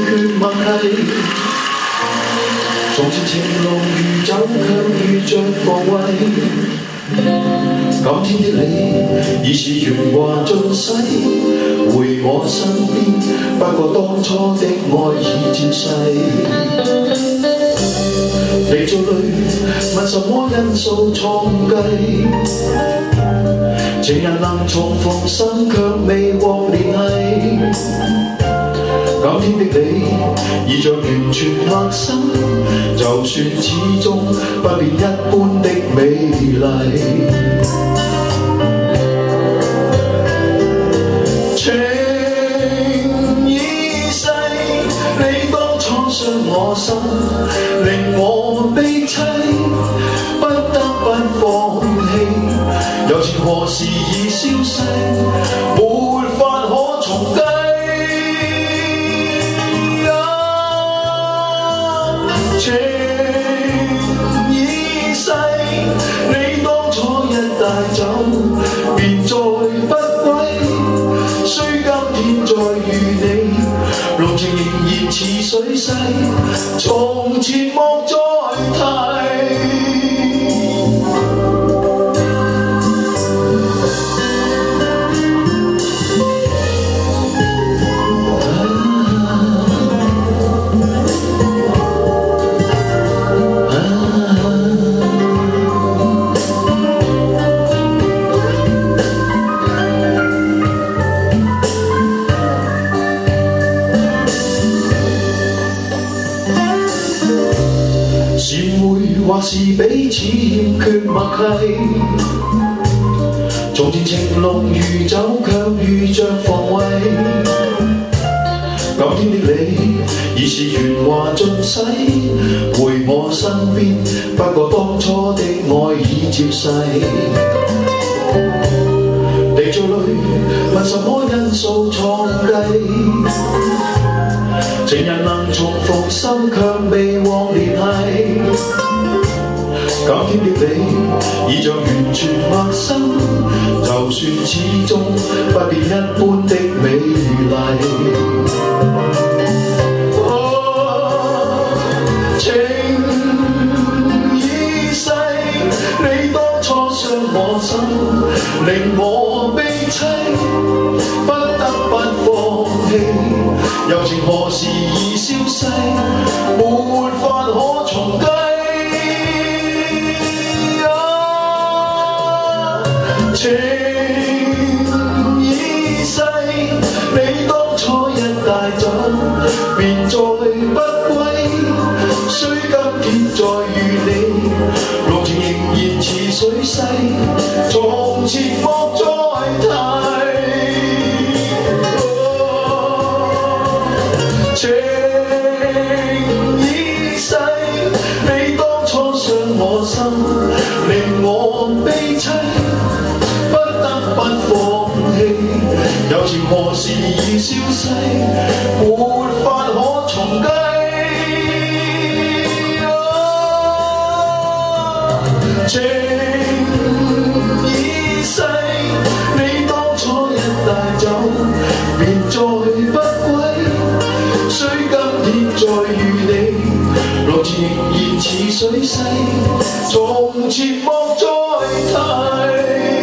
缺默契。從前情濃如酒，卻遇着防衛。今天的你已是圓滑盡洗，回我身邊，不過當初的愛已漸逝。地造裏問什麼因素創計，情人能重逢心卻未獲聯繫。今天的你已像完全陌生，就算始終不變一般的美麗。情已逝，你當創傷我心，令我悲凄，不得不放棄。友情何時已消逝，沒法可重計。情已逝，你當初一帶走，便再不歸。雖今天再遇你，濃情仍然似水逝，從前莫再提。是會或是彼此欠缺默契，從前情濃如酒，卻遇着防衛。今天的你已是圓滑盡洗，回我身邊，不過當初的愛已漸逝。地造裏問什麼因素創計，情人能重逢心卻未獲聯繫。今天的你已像完全陌生，就算始終不變一般的美麗。情已逝，你當初傷我心，令我悲凄，不得不放棄。友情何時已消逝，沒法可重計。情已逝，你當初一帶走，便再不歸。雖今天再遇你，濃情仍然似水逝，從前莫再提。情已逝，你當初傷我心，令我悲凄，不得不放棄。友情何時已消逝，沒法可重計。情已逝，你當初一帶走，便再不歸。雖今天再遇你，濃情仍然似水逝，從前莫再提。